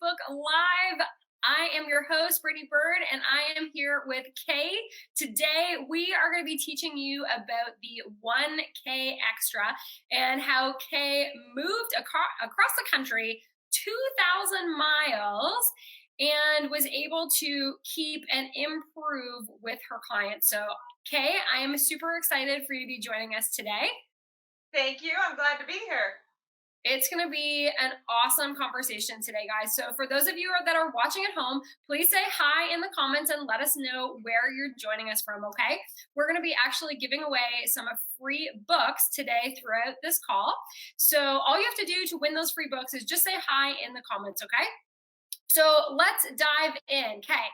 Facebook Live. I am your host, Brittany Bird, and I am here with Kaye. Today, we are going to be teaching you about the 1K Extra and how Kaye moved across the country 2,000 miles and was able to keep and improve with her clients. So, Kaye, I am super excited for you to be joining us today. Thank you. I'm glad to be here. It's going to be an awesome conversation today, guys. So for those of you that are watching at home, please say hi in the comments and let us know where you're joining us from, okay? We're going to be actually giving away some free books today throughout this call. So all you have to do to win those free books is just say hi in the comments, okay? So let's dive in. Okay.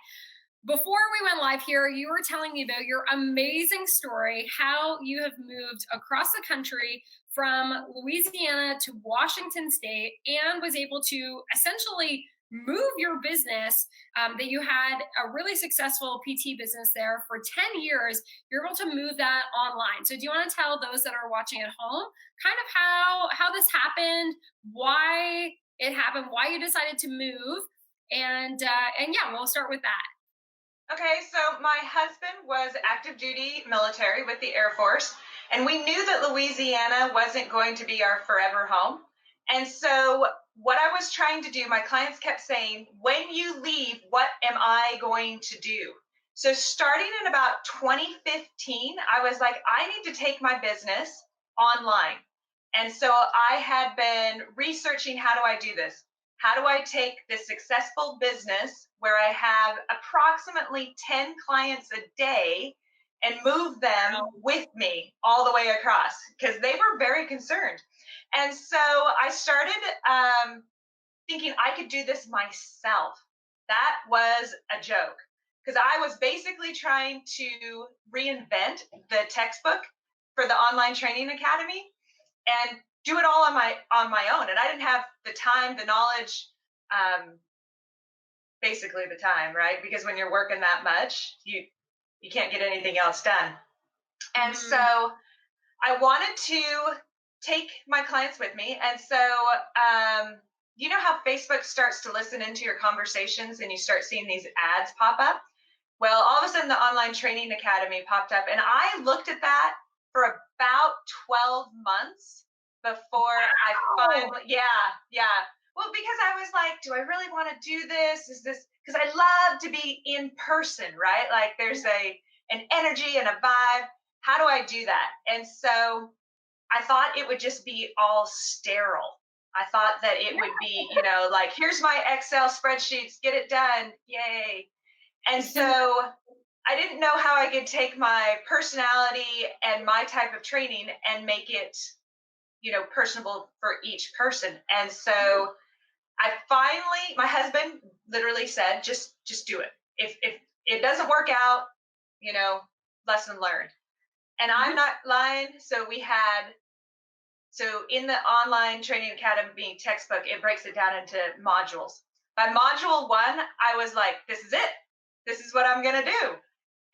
Before we went live here, you were telling me about your amazing story, how you have moved across the country from Louisiana to Washington State and was able to essentially move your business, that you had a really successful PT business there for 10 years. You're able to move that online. So do you want to tell those that are watching at home kind of how this happened, why it happened, why you decided to move, and yeah, we'll start with that. Okay, so my husband was active duty military with the Air Force, and we knew that Louisiana wasn't going to be our forever home. And so what I was trying to do, my clients kept saying, when you leave, what am I going to do? So starting in about 2015, I was like, I need to take my business online. And so I had been researching, how do I do this? How do I take this successful business where I have approximately 10 clients a day and move them with me all the way across? Because they were very concerned. And so I started thinking I could do this myself. That was a joke, because I was basically trying to reinvent the textbook for the online training academy and do it all on my own. And I didn't have the time, the knowledge, basically the time, right? Because when you're working that much, you can't get anything else done. And so I wanted to take my clients with me. And so you know how Facebook starts to listen into your conversations and you start seeing these ads pop up? Well, all of a sudden the Online Training Academy popped up, and I looked at that for about 12 months before I finally, well, because I was like, do I really want to do this? Is this, because I love to be in person, right? Like there's an energy and a vibe. How do I do that? And so I thought it would just be all sterile. I thought that it would be, like, here's my Excel spreadsheets, get it done, yay. And so I didn't know how I could take my personality and my type of training and make it personable for each person. And so my husband literally said, just do it. If it doesn't work out, lesson learned. And I'm not lying. So in the Online Training Academy textbook, it breaks it down into modules. By module 1, I was like, this is it. This is what I'm going to do.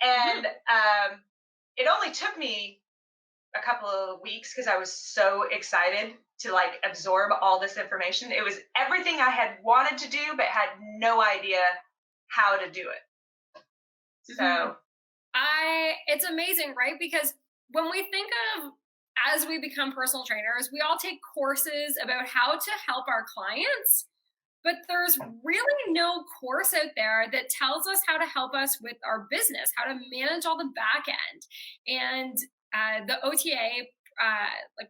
And it only took me a couple of weeks because I was so excited to absorb all this information. It was everything I had wanted to do, but had no idea how to do it. So it's amazing, right? Because when we think of, as we become personal trainers, we all take courses about how to help our clients, but there's really no course out there that tells us how to help us with our business, how to manage all the back end. And the OTA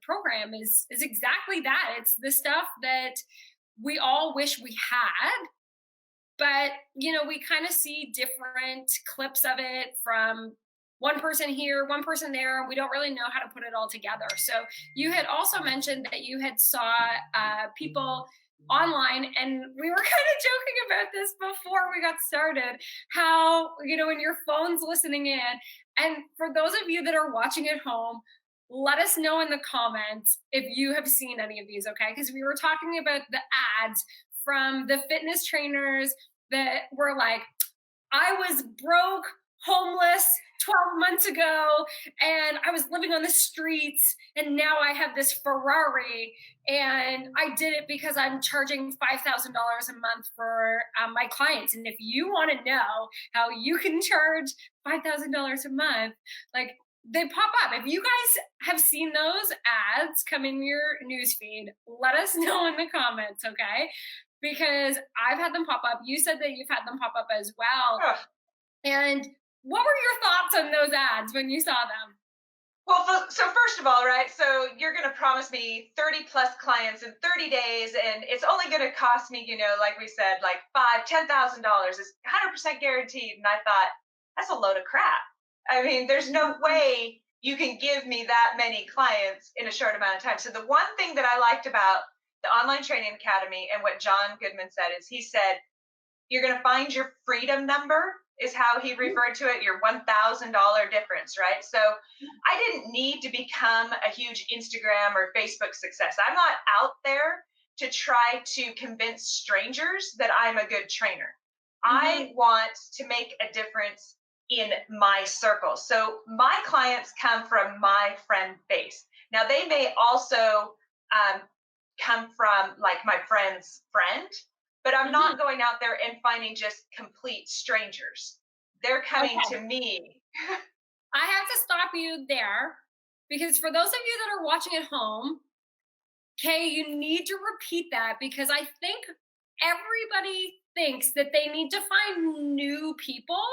program is exactly that. It's the stuff that we all wish we had, but we kind of see different clips of it from one person here, one person there. We don't really know how to put it all together. So you had also mentioned that you had saw people online, and we were kind of joking about this before we got started, how, when your phone's listening in. And for those of you that are watching at home, let us know in the comments if you have seen any of these, okay? Because we were talking about the ads from the fitness trainers that were like, I was broke, homeless 12 months ago and I was living on the streets and now I have this Ferrari and I did it because I'm charging $5,000 a month for my clients. And if you want to know how you can charge $5,000 a month, like they pop up. If you guys have seen those ads come in your newsfeed, let us know in the comments, okay? Because I've had them pop up. You said that you've had them pop up as well. Ugh. And what were your thoughts on those ads when you saw them? Well, so first of all, right? So you're going to promise me 30 plus clients in 30 days, and it's only going to cost me, like we said, like $10,000. It's 100% guaranteed. And I thought, that's a load of crap. I mean, there's no way you can give me that many clients in a short amount of time. So the one thing that I liked about the Online Training Academy and what John Goodman said is he said, you're going to find your freedom number is how he referred to it, your $1,000 difference, right? So I didn't need to become a huge Instagram or Facebook success. I'm not out there to try to convince strangers that I'm a good trainer. I want to make a difference in my circle. So my clients come from my friend base. Now they may also come from like my friend's friend, but I'm not going out there and finding just complete strangers. They're coming to me. I have to stop you there because for those of you that are watching at home, Kaye, you need to repeat that because I think everybody thinks that they need to find new people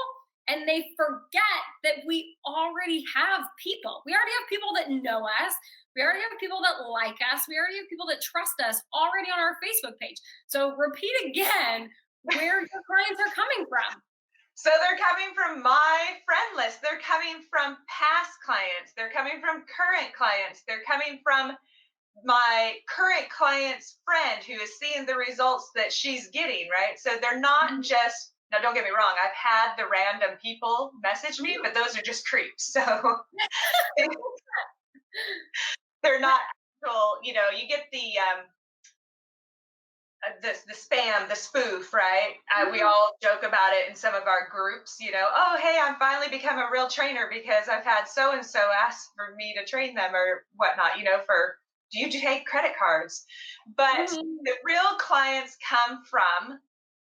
and they forget that we already have people. We already have people that know us. We already have people that like us. We already have people that trust us already on our Facebook page. So repeat again where your clients are coming from. So they're coming from my friend list. They're coming from past clients. They're coming from current clients. They're coming from my current client's friend who is seeing the results that she's getting, right? So they're not just, now don't get me wrong, I've had the random people message me, but those are just creeps. So they're not actual, you get the spam, the spoof, right? We all joke about it in some of our groups, oh, hey, I'm finally become a real trainer because I've had so-and-so ask for me to train them or whatnot, do you take credit cards? But the real clients come from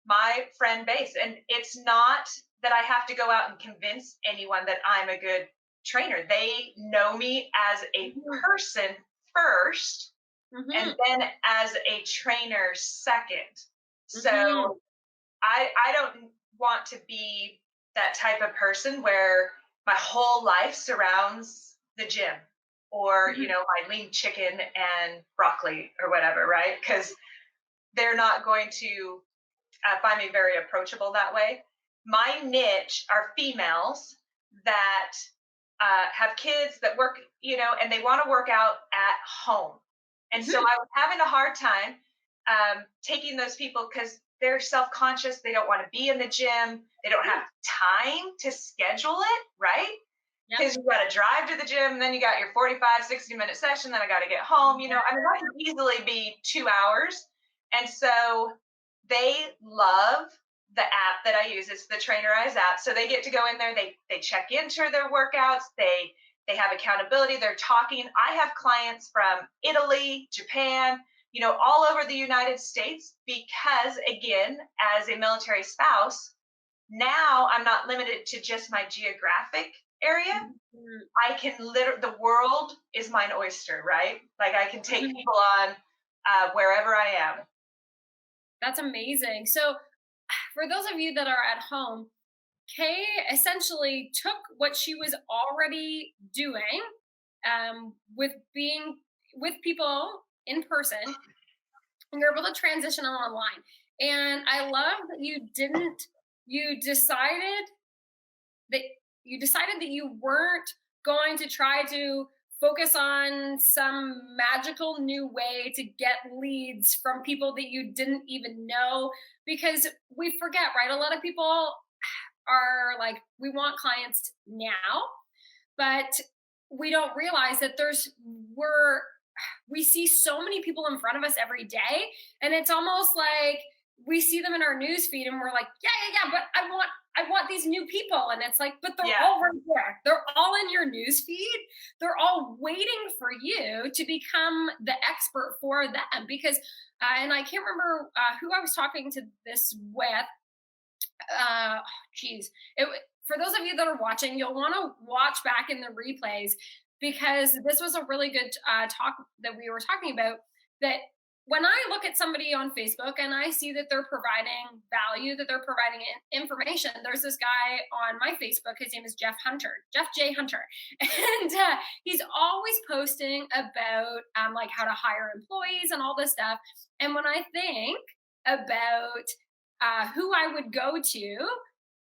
my friend base. And it's not that I have to go out and convince anyone that I'm a good trainer. They know me as a person first, and then as a trainer second. So I don't want to be that type of person where my whole life surrounds the gym or, my lean chicken and broccoli or whatever, right? Because they're not going to find me very approachable that way. My niche are females that have kids that work, and they want to work out at home. And so I was having a hard time taking those people because they're self-conscious. They don't want to be in the gym. They don't have time to schedule it, right? Because you got to drive to the gym, and then you got your 45, 60-minute session. Then I got to get home. That could easily be 2 hours. And so they love the app that I use. It's the Trainerize app. So they get to go in there. They check into their workouts. They have accountability. They're talking. I have clients from Italy, Japan, all over the United States because, again, as a military spouse, now I'm not limited to just my geographic area. I can the world is mine oyster, right? Like I can take people on wherever I am. That's amazing. So for those of you that are at home, Kaye essentially took what she was already doing with being with people in person, and you're able to transition online. And I love that you decided that you weren't going to try to focus on some magical new way to get leads from people that you didn't even know, because we forget, right? A lot of people are like, we want clients now, but we don't realize that we see so many people in front of us every day, and it's almost like we see them in our news feed and we're like, yeah, but I want these new people. And it's like, but they're Yeah. all right there. They're all in your news feed. They're all waiting for you to become the expert for them because, and I can't remember who I was talking to this with. Geez, for those of you that are watching, you'll want to watch back in the replays because this was a really good talk that we were talking about. That when I look at somebody on Facebook and I see that they're providing value, that they're providing information, there's this guy on my Facebook. His name is Jeff J. Hunter, and he's always posting about like how to hire employees and all this stuff. And when I think about who I would go to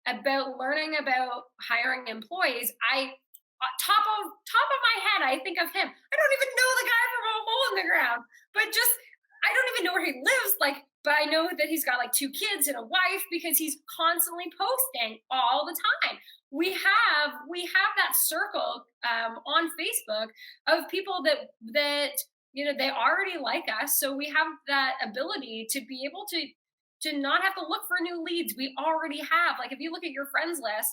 about learning about hiring employees, I top of my head, I think of him. I don't even know the guy from a hole in the ground, but just I don't even know where he lives. Like, but I know that he's got like 2 kids and a wife because he's constantly posting all the time. We have that circle on Facebook of people that they already like us, so we have that ability to be able to not have to look for new leads. We already have, like, if you look at your friends list,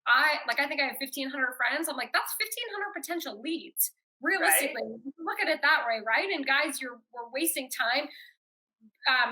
I think I have 1,500 friends. I'm like, that's 1,500 potential leads. Realistically, right. Look at it that way, right? And guys, we're wasting time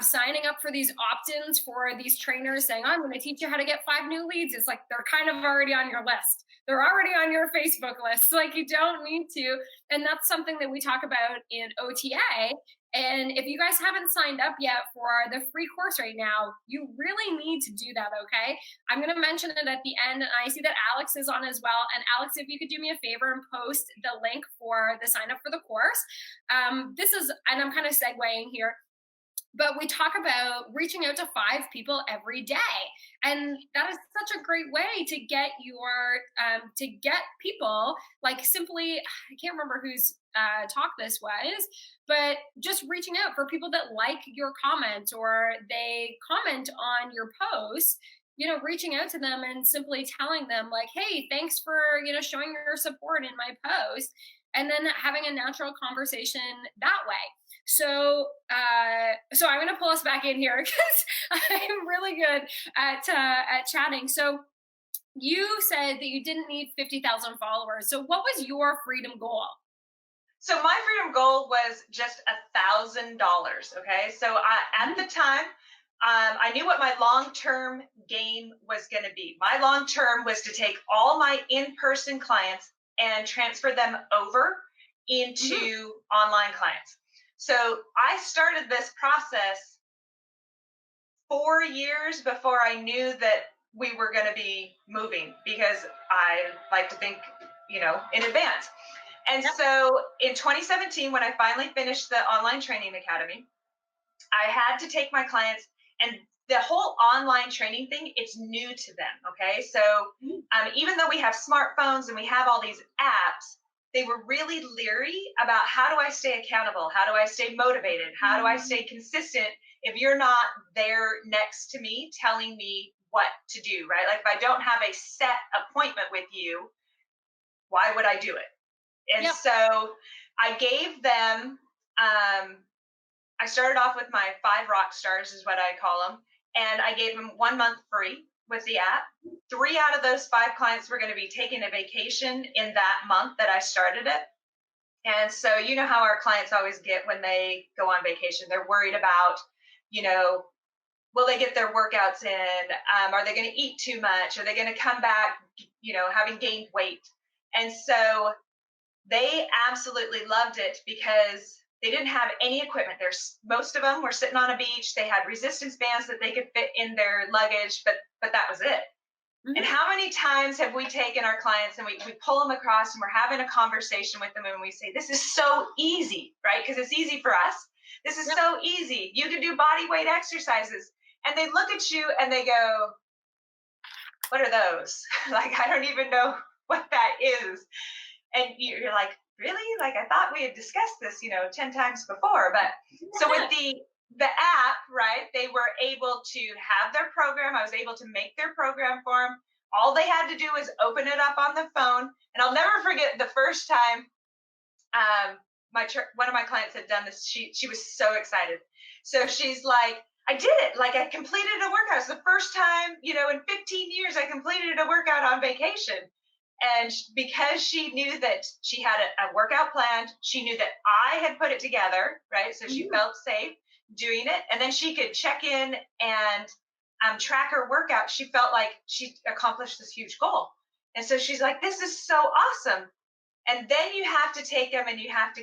signing up for these opt-ins for these trainers saying, I'm going to teach you how to get 5 new leads. It's like they're kind of already on your list. They're already on your Facebook list. Like, you don't need to. And that's something that we talk about in OTA. And if you guys haven't signed up yet for the free course right now, you really need to do that, okay? I'm going to mention it at the end. And I see that Alex is on as well. And Alex, if you could do me a favor and post the link for the sign up for the course. And I'm kind of segueing here, but we talk about reaching out to 5 people every day. And that is such a great way to get to get people, like, simply, I can't remember whose talk this was, but just reaching out for people that like your comment or they comment on your posts, reaching out to them and simply telling them like, hey, thanks for, showing your support in my post, and then having a natural conversation that way. So I'm going to pull us back in here because I'm really good at chatting. So you said that you didn't need 50,000 followers. So what was your freedom goal? So my freedom goal was just $1,000. Okay. So at the time, I knew what my long-term game was going to be. My long-term was to take all my in-person clients and transfer them over into online clients. So I started this process 4 years before I knew that we were going to be moving, because I like to think, in advance. And so in 2017, when I finally finished the online training academy, I had to take my clients, and the whole online training thing, it's new to them. Okay. So even though we have smartphones and we have all these apps, they were really leery about, how do I stay accountable? How do I stay motivated? How do I stay consistent if you're not there next to me telling me what to do, right? Like, if I don't have a set appointment with you, why would I do it? And so I gave them, I started off with my 5 rock stars is what I call them. And I gave them 1 month free with the app. 3 out of those 5 clients were going to be taking a vacation in that month that I started it. And so, how our clients always get when they go on vacation. They're worried about, will they get their workouts in? Are they going to eat too much? Are they going to come back, having gained weight? And so they absolutely loved it because they didn't have any equipment. Most of them were sitting on a beach. They had resistance bands that they could fit in their luggage, but that was it. And how many times have we taken our clients and we pull them across and we're having a conversation with them and we say, this is so easy, right? Because it's easy for us. This is so easy. You can do body weight exercises. And they look at you and they go, what are those? Like, I don't even know what that is. And you're like, really? Like, I thought we had discussed this, 10 times before. But so with the app, right, they were able to have their program. I was able to make their program for them. All they had to do was open it up on the phone. And I'll never forget the first time one of my clients had done this. She was so excited. So she's like, I did it. Like I completed a workout. It's the first time, in 15 years, I completed a workout on vacation. And because she knew that she had a workout planned, she knew that I had put it together, right? So she Mhm. felt safe doing it. And then she could check in and track her workout. She felt like she accomplished this huge goal. And so she's like, this is so awesome. And then you have to take them and you have to,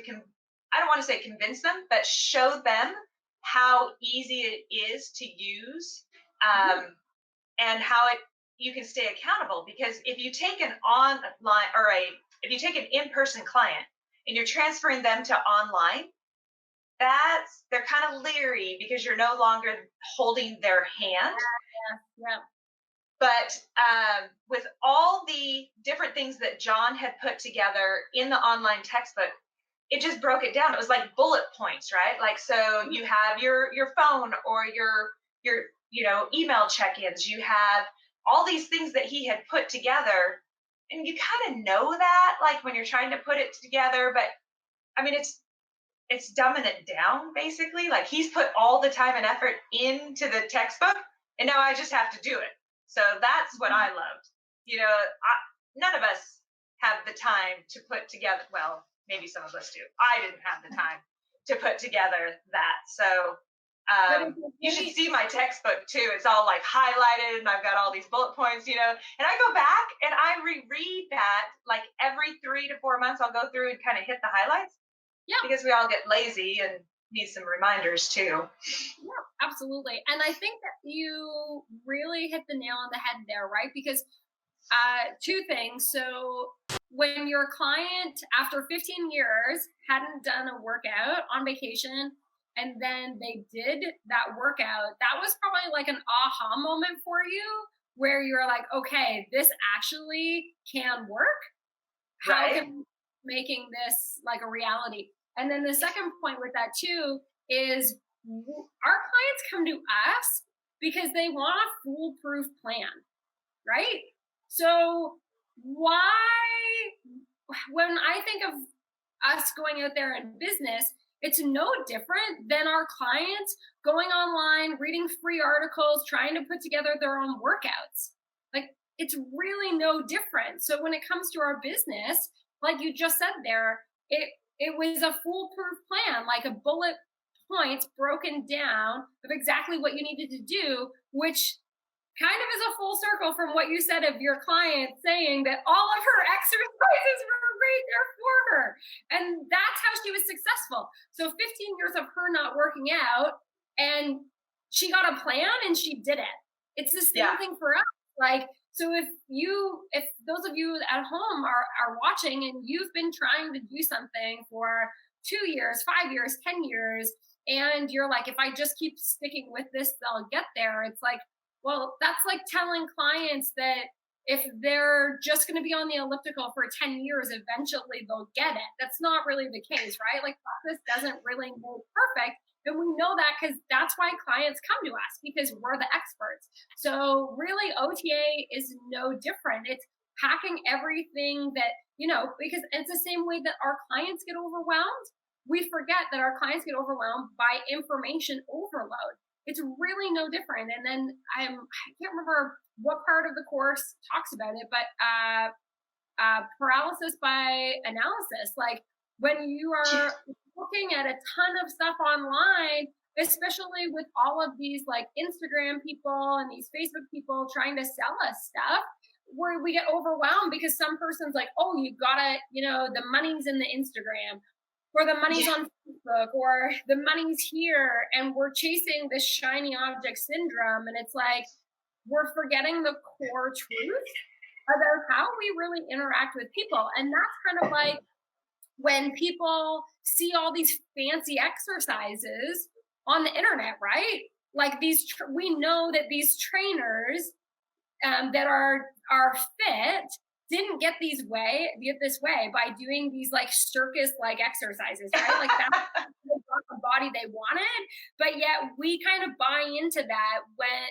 I don't want to say convince them, but show them how easy it is to use, and how you can stay accountable. Because if you take an online if you take an in-person client and you're transferring them to online, they're kind of leery because you're no longer holding their hand. Yeah. But with all the different things that John had put together in the online textbook, it just broke it down. It was like bullet points, right? Like, so you have your phone or your email check-ins. You have all these things that he had put together, and you kind of know that, like when you're trying to put it together. But I mean, it's dumbing it down basically. Like he's put all the time and effort into the textbook, and now I just have to do it. So that's what I loved. None of us have the time to put together. Well, maybe some of us do. I didn't have the time to put together that. So you should see my textbook too. It's all like highlighted, and I've got all these bullet points. And I go back and I reread that like every 3 to 4 months. I'll go through and kind of hit the highlights. Yeah. Because we all get lazy and need some reminders too. Yeah, absolutely. And I think that you really hit the nail on the head there, right? Because two things. So when your client, after 15 years, hadn't done a workout on vacation, and then they did that workout, that was probably like an aha moment for you, where you're like, okay, this actually can work. How Right. can we making this like a reality? And then the second point with that too is our clients come to us because they want a foolproof plan, right? So why, when I think of us going out there in business, it's no different than our clients going online, reading free articles, trying to put together their own workouts. Like it's really no different. So when it comes to our business, like you just said there, it was a foolproof plan, like a bullet points broken down of exactly what you needed to do, which kind of is a full circle from what you said of your client saying that all of her exercises were right there for her. And that's how she was successful. So 15 years of her not working out, and she got a plan and she did it. It's the same thing for us. Like, so if those of you at home are watching and you've been trying to do something for 2 years, 5 years, 10 years, and you're like, if I just keep sticking with this, I'll get there. It's like, well, that's like telling clients that if they're just going to be on the elliptical for 10 years, eventually they'll get it. That's not really the case, right? Like practice doesn't really move perfect. And we know that because that's why clients come to us, because we're the experts. So really OTA is no different. It's packing everything that, because it's the same way that our clients get overwhelmed. We forget that our clients get overwhelmed by information overload. It's really no different. And then I can't remember what part of the course talks about it, but paralysis by analysis. Like when you are looking at a ton of stuff online, especially with all of these like Instagram people and these Facebook people trying to sell us stuff, where we get overwhelmed because some person's like, oh, you gotta, the money's in the Instagram, or the money's on Facebook, or the money's here, and we're chasing this shiny object syndrome. And it's like, we're forgetting the core truth about how we really interact with people. And that's kind of like when people see all these fancy exercises on the internet, right? Like we know that these trainers that are fit didn't get this way by doing these like circus like exercises, right? Like that's the body they wanted, but yet we kind of buy into that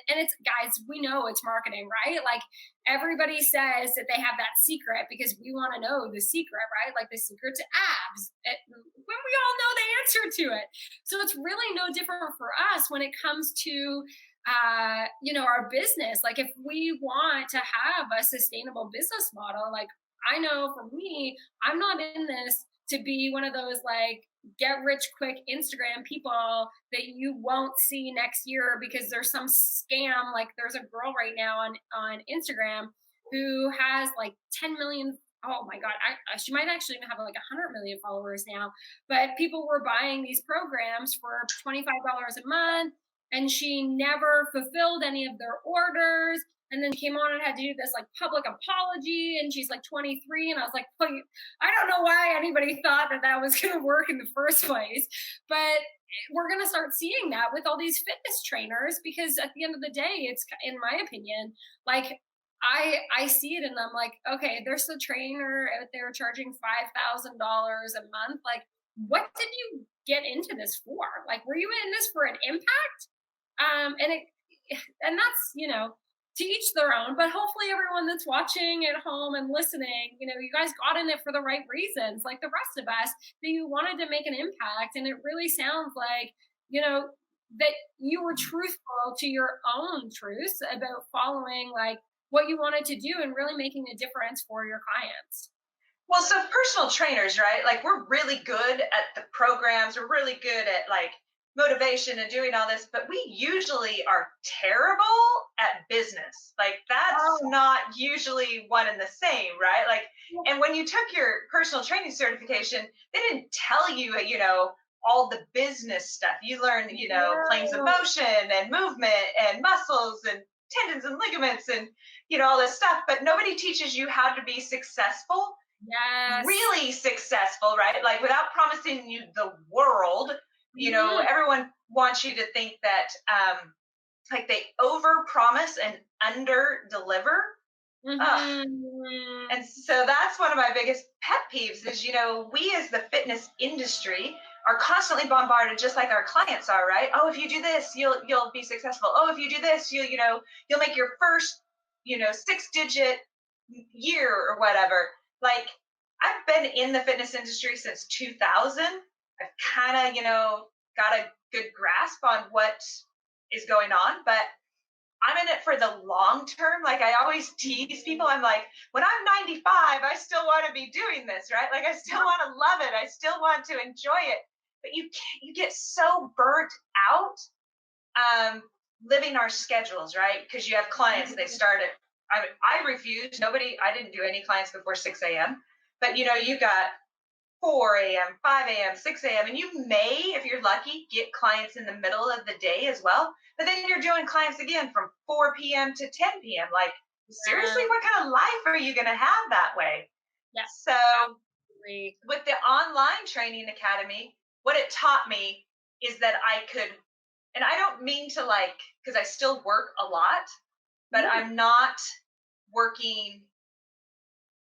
and it's, guys, we know it's marketing, right? Like everybody says that they have that secret because we want to know the secret, right? Like the secret to abs. we all know the answer to it. So it's really no different for us when it comes to our business. Like if we want to have a sustainable business model, like I know for me, I'm not in this to be one of those like get rich quick Instagram people that you won't see next year because there's some scam. Like there's a girl right now on Instagram who has like 10 million. Oh my God, she might actually even have like 100 million followers now. But people were buying these programs for $25 a month, and she never fulfilled any of their orders. And then came on and had to do this like public apology, and she's like 23. And I was like, well, I don't know why anybody thought that was going to work in the first place, but we're going to start seeing that with all these fitness trainers, because at the end of the day, it's, in my opinion, like I see it and I'm like, okay, there's a trainer out there charging $5,000 a month. Like, what did you get into this for? Like, were you in this for an impact? And that's, to each their own, but hopefully everyone that's watching at home and listening, you guys got in it for the right reasons, like the rest of us, that you wanted to make an impact. And it really sounds like, that you were truthful to your own truths about following like what you wanted to do and really making a difference for your clients. Well, so personal trainers, right? Like we're really good at the programs. We're really good at like motivation and doing all this, but we usually are terrible at business. Like that's not usually one and the same, right? Like, and when you took your personal training certification, they didn't tell you, all the business stuff. You learned, planes of motion and movement and muscles and tendons and ligaments and, all this stuff, but nobody teaches you how to be successful. Yes. Really successful, right? Like without promising you the world, everyone wants you to think that like they over promise and under deliver. And so that's one of my biggest pet peeves is, we as the fitness industry are constantly bombarded just like our clients are, right? Oh, if you do this, you'll be successful. Oh, if you do this, you'll make your first, 6-digit year or whatever. Like I've been in the fitness industry since 2000. I've kind of, got a good grasp on what is going on, but I'm in it for the long term. Like I always tease people. I'm like, when I'm 95, I still want to be doing this, right? Like I still want to love it. I still want to enjoy it. But you get so burnt out living our schedules, right? Because you have clients, they start at, I refuse. I didn't do any clients before 6 a.m. But, you got 4 a.m., 5 a.m., 6 a.m. And you may, if you're lucky, get clients in the middle of the day as well. But then you're doing clients again from 4 p.m. to 10 p.m. Like, seriously, what kind of life are you going to have that way? Yeah. So absolutely. With the online training academy, what it taught me is that I could, and I don't mean to because I still work a lot, but I'm not working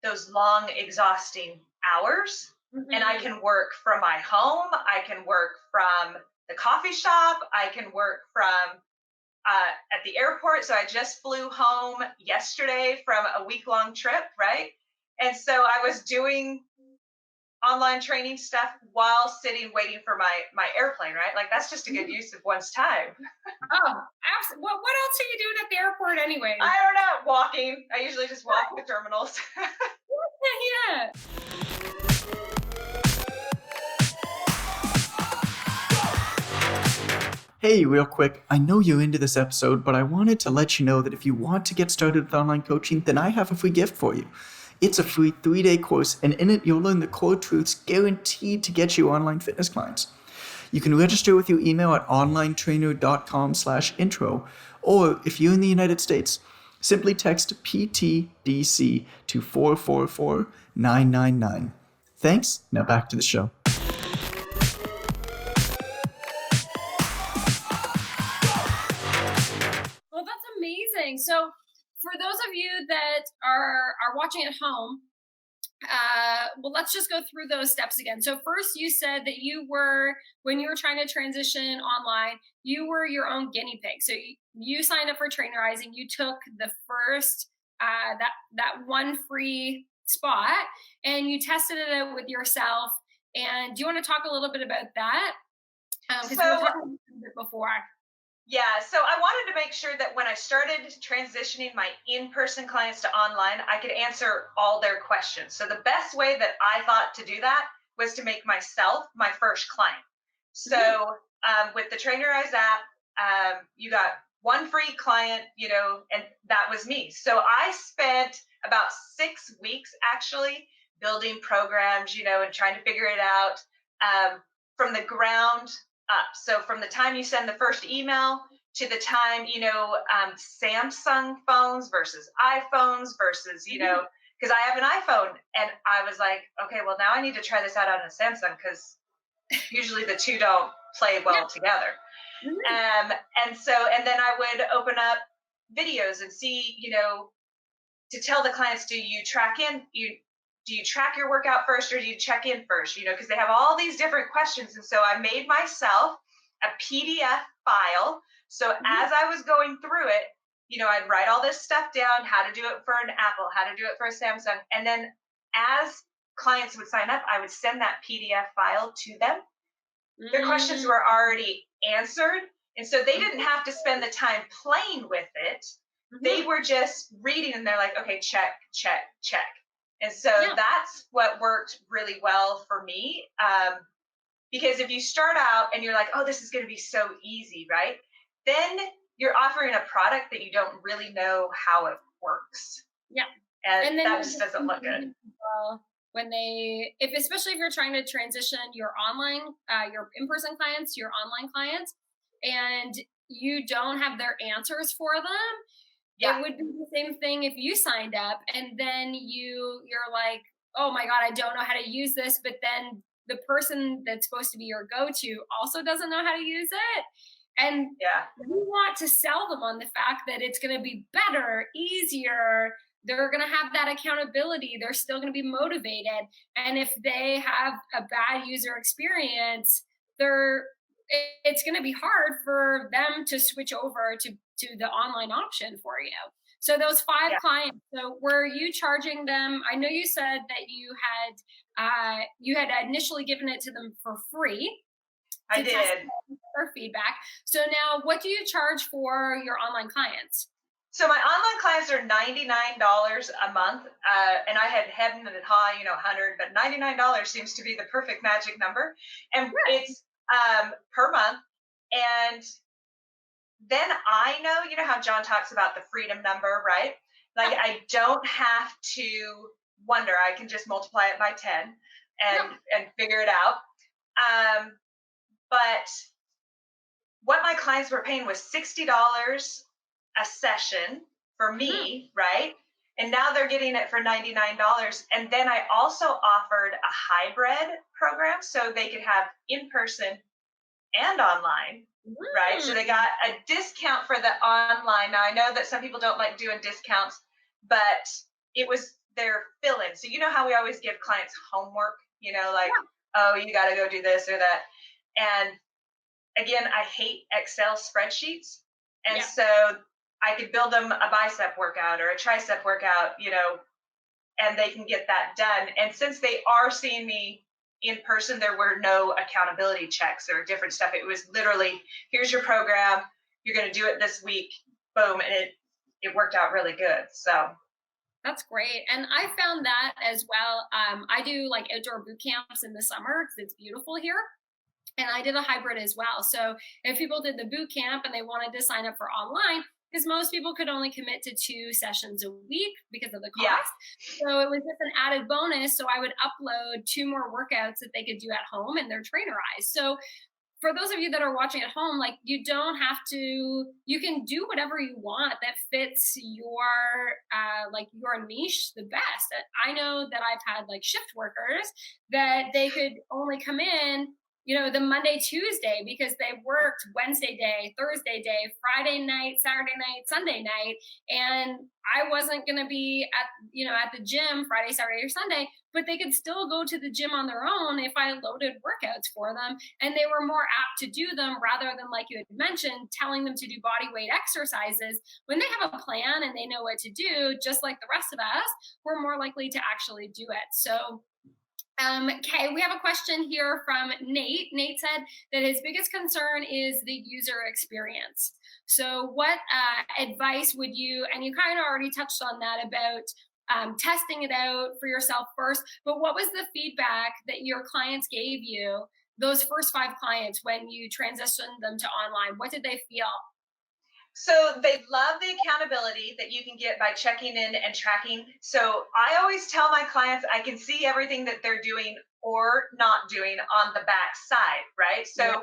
those long, exhausting hours. And I can work from my home. I can work from the coffee shop. I can work from at the airport. So I just flew home yesterday from a week-long trip, right? And so I was doing online training stuff while sitting waiting for my airplane, right? Like that's just a good use of one's time. Oh, absolutely. What else are you doing at the airport anyway? I don't know. Walking. I usually just walk the terminals. Yeah. Hey, real quick, I know you're into this episode, but I wanted to let you know that if you want to get started with online coaching, then I have a free gift for you. It's a free 3-day course, and in it you'll learn the core truths guaranteed to get you online fitness clients. You can register with your email at onlinetrainer.com/intro, or if you're in the United States, simply text PTDC to 444-999. Thanks, now back to the show. Well, that's amazing. So for those of you that are watching at home, well, let's just go through those steps again. So first you said that when you were trying to transition online, you were your own guinea pig. So you signed up for Trainerizing. You took the first, that one free spot, and you tested it out with yourself. And do you want to talk a little bit about that? Because we were So talking about it before. yeah, so I wanted to make sure that when I started transitioning my in-person clients to online, I could answer all their questions. So the best way that I thought to do that was to make myself my first client. So with the Trainerize app, you got one free client, and that was me. So I spent about 6 weeks actually building programs, and trying to figure it out from the ground up. So from the time you send the first email to the time, Samsung phones versus iPhones versus, because I have an iPhone, and I was like, okay, well, now I need to try this out on a Samsung because usually the two don't play well together. And then I would open up videos and see, to tell the clients, do you track your workout first, or do you check in first? Because they have all these different questions. And so I made myself a PDF file. So as I was going through it, I'd write all this stuff down, how to do it for an Apple, how to do it for a Samsung. And then as clients would sign up, I would send that PDF file to them. Their questions were already answered. And so they didn't have to spend the time playing with it. They were just reading, and they're like, okay, check, check, check. And so that's what worked really well for me. Because if you start out and you're like, oh, this is going to be so easy, right? Then you're offering a product that you don't really know how it works. Yeah. And that just doesn't look good. When especially if you're trying to transition your your in-person clients to your online clients, and you don't have their answers for them, it would be the same thing if you signed up and then you're like, oh my God, I don't know how to use this. But then the person that's supposed to be your go-to also doesn't know how to use it. And we want to sell them on the fact that it's going to be better, easier. They're going to have that accountability. They're still going to be motivated. And if they have a bad user experience, it's going to be hard for them to switch over to the online option for you. So those 5 clients, so were you charging them? I know you said that you had initially given it to them for free. I did. Their feedback. So now what do you charge for your online clients? So my online clients are $99 a month, and I had head and high, 100, but $99 seems to be the perfect magic number, and it's per month. And then I know, how John talks about the freedom number, right? Like I don't have to wonder; I can just multiply it by 10 and figure it out. But what my clients were paying was $60 a session for me, right? And now they're getting it for $99. And then I also offered a hybrid program so they could have in-person and online, right? So they got a discount for the online. Now I know that some people don't like doing discounts, but it was their fill-in. So you know how we always give clients homework, oh, you got to go do this or that. And again, I hate Excel spreadsheets. And so I could build them a bicep workout or a tricep workout, and they can get that done. And since they are seeing me in person, there were no accountability checks or different stuff. It was literally, here's your program. You're going to do it this week. Boom. And it worked out really good. So that's great. And I found that as well. I do like outdoor boot camps in the summer because it's beautiful here. And I did a hybrid as well. So if people did the boot camp and they wanted to sign up for online, because most people could only commit to 2 sessions a week because of the cost. So it was just an added bonus. So I would upload 2 more workouts that they could do at home, and they're Trainerized. So for those of you that are watching at home, like you don't have to, you can do whatever you want that fits your niche the best. I know that I've had like shift workers that they could only come in the Monday, Tuesday, because they worked Wednesday day, Thursday day, Friday night, Saturday night, Sunday night. And I wasn't going to be at the gym Friday, Saturday, or Sunday, but they could still go to the gym on their own if I loaded workouts for them. And they were more apt to do them rather than, like you had mentioned, telling them to do body weight exercises. When they have a plan and they know what to do, just like the rest of us, we're more likely to actually do it. So Okay, we have a question here from Nate. Nate said that his biggest concern is the user experience. So, what advice would you, and you kind of already touched on that about testing it out for yourself first, but what was the feedback that your clients gave you, those first 5 clients, when you transitioned them to online? What did they feel? So they love the accountability that you can get by checking in and tracking. So I always tell my clients I can see everything that they're doing or not doing on the back side, right? So Yeah.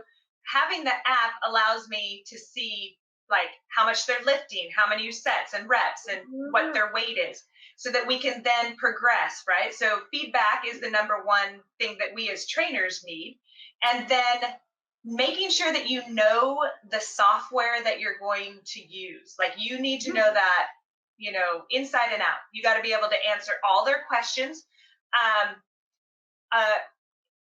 having the app allows me to see like how much they're lifting, how many sets and reps, and what their weight is, so that we can then progress, right? So feedback is the number one thing that we as trainers need. And then making sure that you know the software that you're going to use. Like you need to know that, inside and out. You got to be able to answer all their questions. Um,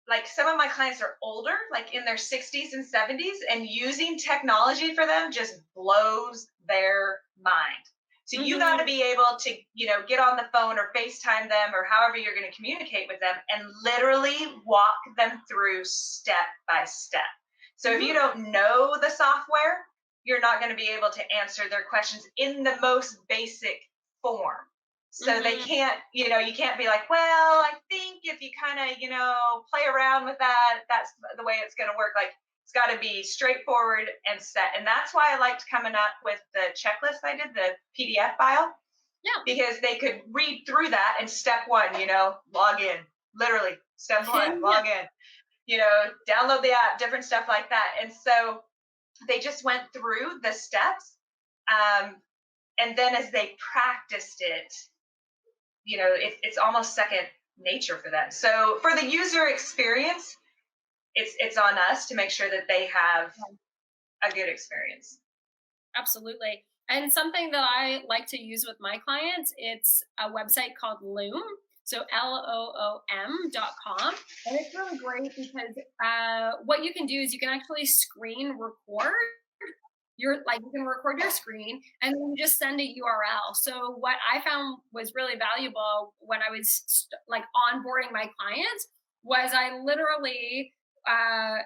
like some of my clients are older, like in their 60s and 70s, and using technology for them just blows their mind. So you got to be able to, get on the phone or FaceTime them or however you're going to communicate with them and literally walk them through step by step. So if you don't know the software, you're not going to be able to answer their questions in the most basic form. So they can't, you can't be like, well, I think if you kind of, play around with that, that's the way it's going to work. Like it's got to be straightforward and set. And that's why I liked coming up with the checklist I did, the PDF file. Yeah. Because they could read through that and step 1, log in. Literally, step 1, log in. Download the app, different stuff like that. And so they just went through the steps. And then as they practiced it, it's almost second nature for them. So for the user experience, it's on us to make sure that they have a good experience. Absolutely. And something that I like to use with my clients, it's a website called Loom. So LOOM.com. And it's really great because what you can do is you can actually screen record you can record your screen and then you just send a URL. So what I found was really valuable when I was onboarding my clients was I literally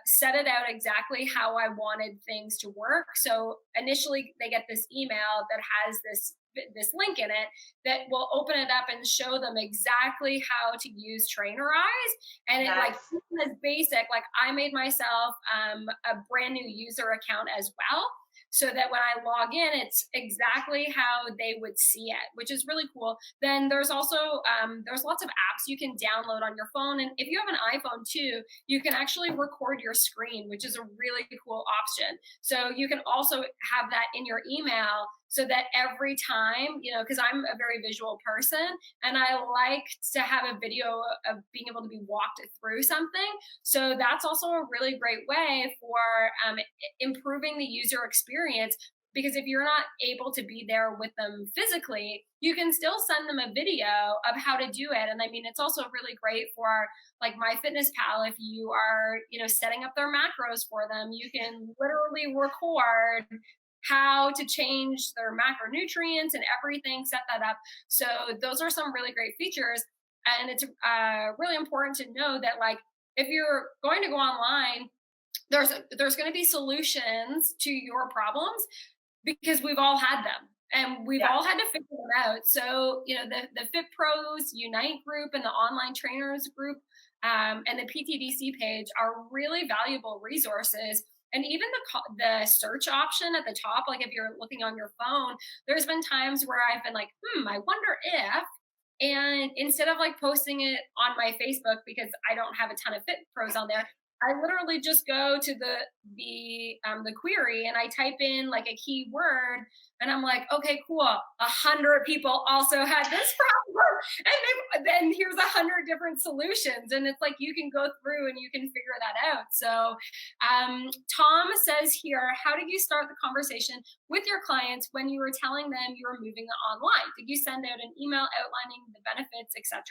set it out exactly how I wanted things to work. So initially they get this email that has this link in it that will open it up and show them exactly how to use Trainerize. And it as basic, I made myself a brand new user account as well, so that when I log in, it's exactly how they would see it, which is really cool. Then there's also, there's lots of apps you can download on your phone. And if you have an iPhone too, you can actually record your screen, which is a really cool option. So you can also have that in your email so that every time, because I'm a very visual person and I like to have a video of being able to be walked through something. So that's also a really great way for improving the user experience, because if you're not able to be there with them physically, you can still send them a video of how to do it. And I mean, it's also really great for MyFitnessPal. If you are, setting up their macros for them, you can literally record how to change their macronutrients and everything, set that up. So those are some really great features. And it's really important to know that if you're going to go online, there's going to be solutions to your problems, because we've all had them and we've all had to figure them out. So, the Fit Pros Unite group and the online trainers group and the PTDC page are really valuable resources. And even the search option at the top, if you're looking on your phone, there's been times where I've been I wonder if, and instead of posting it on my Facebook, because I don't have a ton of Fit Pros on there, I literally just go to the query and I type in a keyword and I'm like, okay, cool. 100 people also had this problem. And then here's 100 different solutions. And it's you can go through and you can figure that out. So Tom says here, how did you start the conversation with your clients when you were telling them you were moving online? Did you send out an email outlining the benefits, etc.?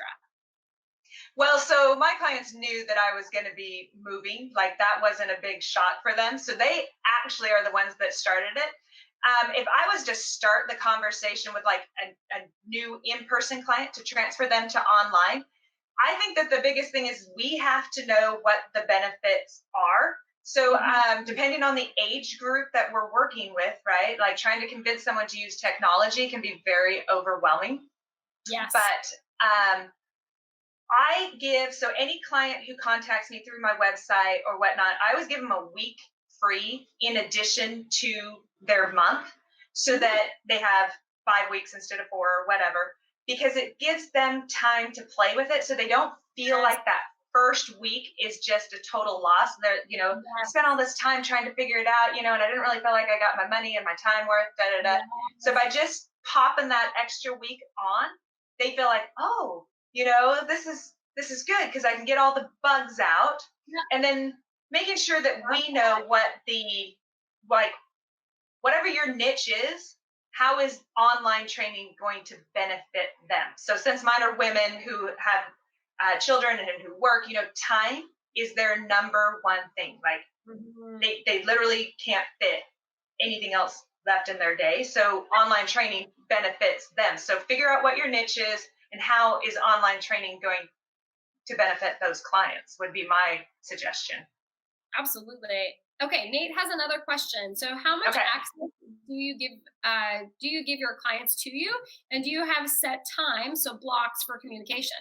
Well, so my clients knew that I was going to be moving. That wasn't a big shock for them. So they actually are the ones that started it. If I was to start the conversation with a new in-person client to transfer them to online, I think that the biggest thing is we have to know what the benefits are. So depending on the age group that we're working with, right? Like trying to convince someone to use technology can be very overwhelming. Yes. But so any client who contacts me through my website or whatnot, I always give them a week free in addition to their month, so that they have 5 weeks instead of 4 or whatever, because it gives them time to play with it so they don't feel like that first week is just a total loss. They're, I spent all this time trying to figure it out, and I didn't really feel like I got my money and my time worth, So by just popping that extra week on, they feel like, oh, this is good because I can get all the bugs out. And then making sure that we know what whatever your niche is, how is online training going to benefit them? So since mine are women who have children and who work, time is their number one thing. Like they literally can't fit anything else left in their day. So online training benefits them. So figure out what your niche is and how is online training going to benefit those clients would be my suggestion. Absolutely. Okay, Nate has another question. So how much access do you give your clients to you? And do you have set times, so blocks for communication?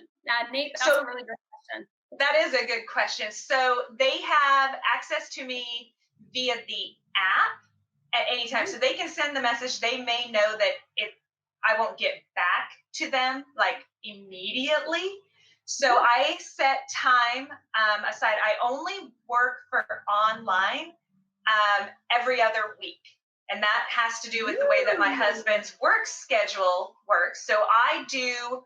Nate, that's a really great question. That is a good question. So they have access to me via the app at any time. So they can send the message. They may know that I won't get back to them like immediately. So I set time aside. I only work for online every other week. And that has to do with the way that my husband's work schedule works. So I do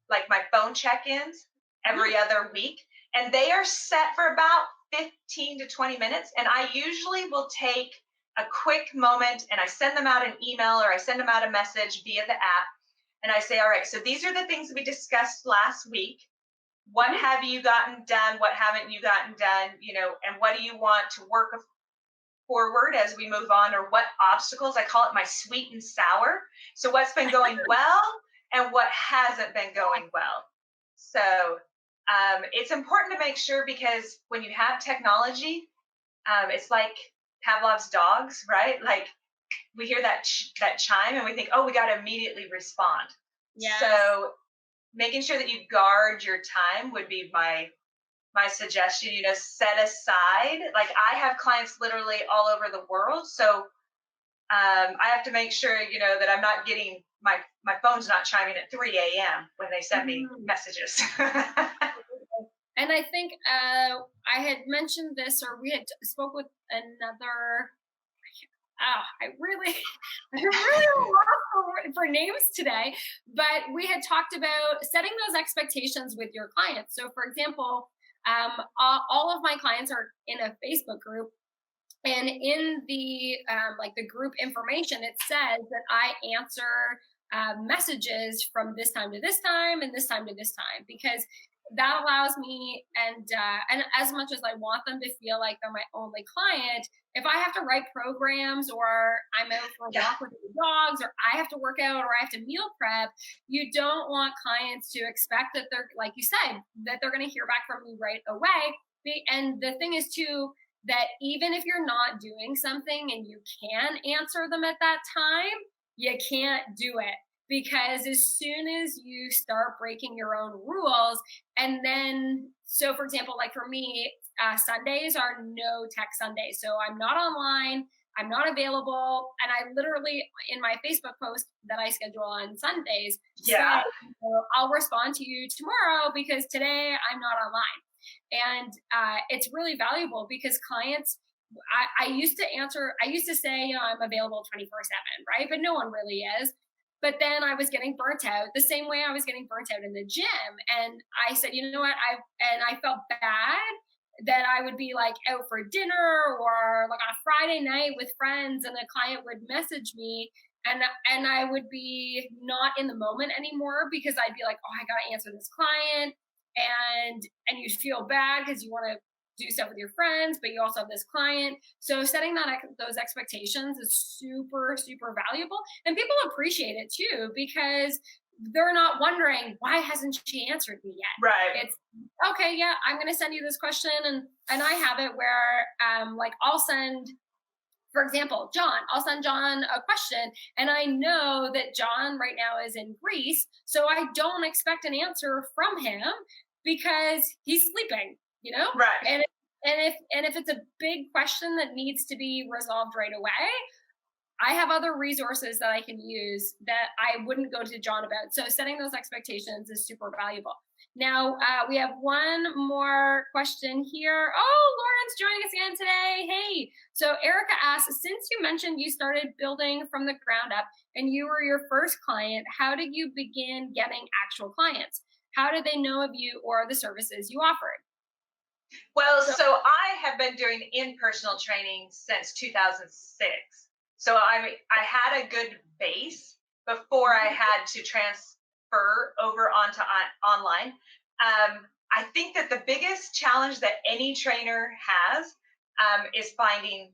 like my phone check-ins every other week. And they are set for about 15 to 20 minutes. And I usually will take a quick moment and I send them out an email or I send them out a message via the app. And I say, all right, so these are the things we discussed last week. What have you gotten done? What haven't you gotten done? And what do you want to work forward as we move on, or what obstacles? I call it my sweet and sour. So what's been going well and what hasn't been going well. So it's important to make sure, because when you have technology, it's like Pavlov's dogs, right? Like we hear that chime and we think, oh, we got to immediately respond. Yeah. So making sure that you guard your time would be my suggestion. Set aside. Like I have clients literally all over the world, so I have to make sure that I'm not getting my phone's not chiming at 3 a.m. when they send me messages. And I think I had mentioned this, or we had spoke with another. I really lost for names today, but we had talked about setting those expectations with your clients. So, for example, all of my clients are in a Facebook group, and in the the group information, it says that I answer messages from this time to this time and this time to this time, because that allows me, and as much as I want them to feel like they're my only client, if I have to write programs, or I'm out for a walk with the dogs, or I have to work out, or I have to meal prep, you don't want clients to expect that they're, like you said, that they're going to hear back from me right away. And the thing is too, that even if you're not doing something and you can answer them at that time, you can't do it. Because as soon as you start breaking your own rules, and then, so for example, like for me, Sundays are no tech Sundays. So I'm not online, I'm not available. And I literally, in my Facebook post that I schedule on Sundays, say, I'll respond to you tomorrow because today I'm not online. And it's really valuable because clients, I used to say, I'm available 24/7, right? But no one really is. But then I was getting burnt out the same way I was getting burnt out in the gym. And I said, you know what? I felt bad that I would be like out for dinner or like on a Friday night with friends, and a client would message me, and I would be not in the moment anymore, because I'd be like, oh, I got to answer this client. And you feel bad because you want to do stuff with your friends, but you also have this client. So setting those expectations is super, super valuable. And people appreciate it too, because they're not wondering, why hasn't she answered me yet? Right. It's okay. Yeah, I'm going to send you this question. And I have it where, like I'll send, for example, I'll send John a question, and I know that John right now is in Greece. So I don't expect an answer from him because he's sleeping, Right. And if it's a big question that needs to be resolved right away, I have other resources that I can use that I wouldn't go to John about. So setting those expectations is super valuable. Now, we have one more question here. Oh, Lauren's joining us again today. Hey, so Erica asks, since you mentioned you started building from the ground up and you were your first client, how did you begin getting actual clients? How did they know of you or the services you offered? Well, so I have been doing in-personal training since 2006. So I had a good base before I had to transfer over onto online. I think that the biggest challenge that any trainer has is finding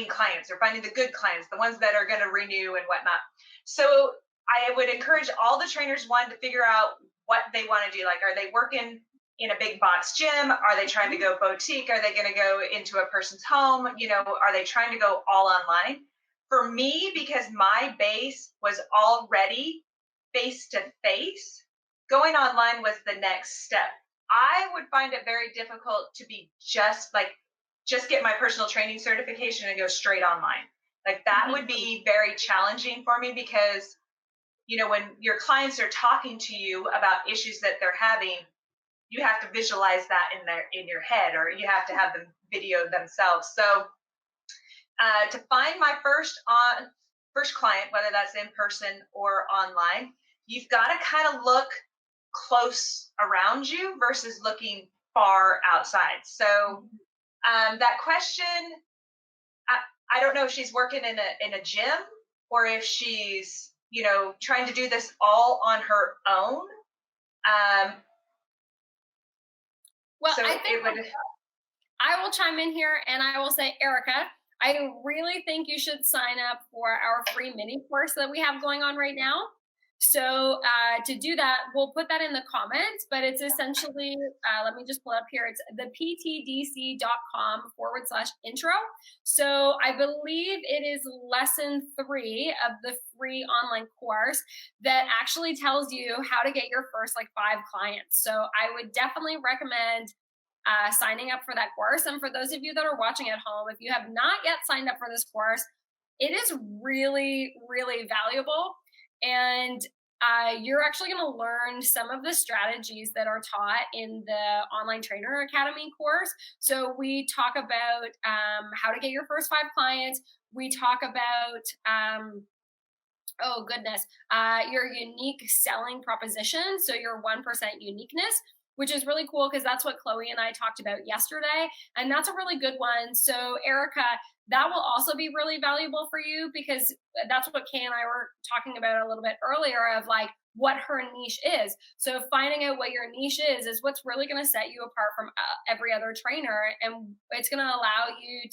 clients, or finding the good clients, the ones that are going to renew and whatnot. So I would encourage all the trainers, one, to figure out what they want to do. Like, are they working in a big box gym? Are they trying to go boutique? Are they going to go into a person's home? Are they trying to go all online? For me, because my base was already face to face, going online was the next step. I would find it very difficult to be just get my personal training certification and go straight online. Like, that would be very challenging for me, because when your clients are talking to you about issues that they're having, you have to visualize that in your head, or you have to have them video themselves. So to find my first client, whether that's in person or online, you've got to kind of look close around you versus looking far outside. So that question, I don't know if she's working in a gym, or if she's trying to do this all on her own. Well, so I think I will chime in here and I will say, Erica, I really think you should sign up for our free mini course that we have going on right now. So to do that, we'll put that in the comments, but it's essentially, let me just pull up here. It's the ptdc.com/intro. So I believe it is lesson 3 of the free online course that actually tells you how to get your first 5 clients. So I would definitely recommend signing up for that course. And for those of you that are watching at home, if you have not yet signed up for this course, it is really, really valuable. And you're actually going to learn some of the strategies that are taught in the Online Trainer Academy course. So we talk about how to get your first 5 clients. We talk about your unique selling proposition. So your 1% uniqueness, which is really cool because that's what Chloe and I talked about yesterday. And that's a really good one. So Erica, that will also be really valuable for you, because that's what Kaye and I were talking about a little bit earlier, of what her niche is. So finding out what your niche is what's really going to set you apart from every other trainer. And it's going to allow you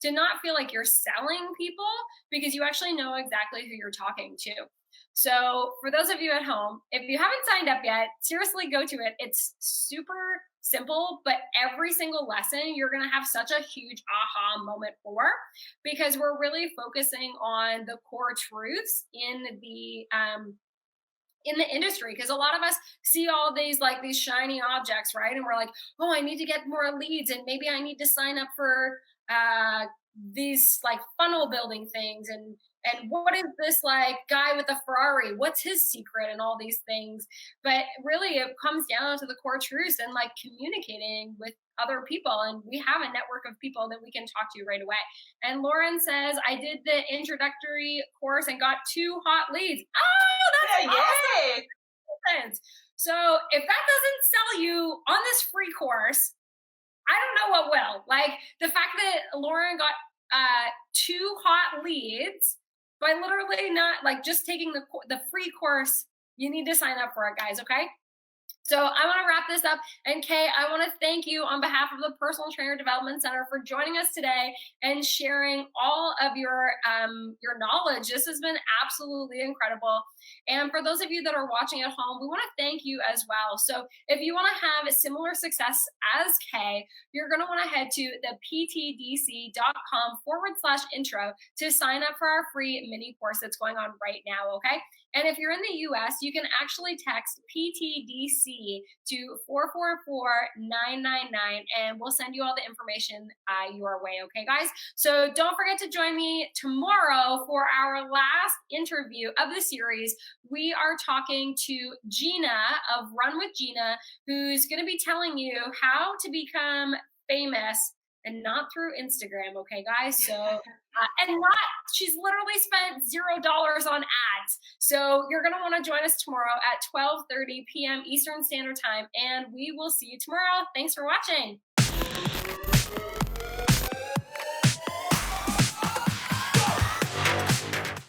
to not feel like you're selling people, because you actually know exactly who you're talking to. So for those of you at home, if you haven't signed up yet, seriously go to it. It's super simple, but every single lesson you're going to have such a huge aha moment for, because we're really focusing on the core truths in the industry. Because a lot of us see all these these shiny objects, right? And we're like, oh, I need to get more leads, and maybe I need to sign up for these funnel building things, and what is this guy with a Ferrari, what's his secret, and all these things. But really it comes down to the core truths and communicating with other people. And we have a network of people that we can talk to right away. And Lauren says, I did the introductory course and got 2 hot leads. Oh, that's awesome. Yay. So if that doesn't sell you on this free course, I don't know what will. The fact that Lauren got 2 hot leads by literally not just taking the free course. You need to sign up for it, guys. Okay. So I want to wrap this up. And Kaye, I want to thank you on behalf of the Personal Trainer Development Center for joining us today and sharing all of your knowledge. This has been absolutely incredible. And for those of you that are watching at home, we want to thank you as well. So if you want to have a similar success as Kaye, you're going to want to head to the ptdc.com/intro to sign up for our free mini course that's going on right now. Okay. And if you're in the US, you can actually text PTDC to 444-999, and we'll send you all the information your way. Okay, guys? So don't forget to join me tomorrow for our last interview of the series. We are talking to Gina of Run with Gina, who's going to be telling you how to become famous and not through Instagram. Okay, guys? So, she's literally spent $0 on ads. So you're going to want to join us tomorrow at 12:30 p.m. Eastern Standard Time, and we will see you tomorrow. Thanks for watching.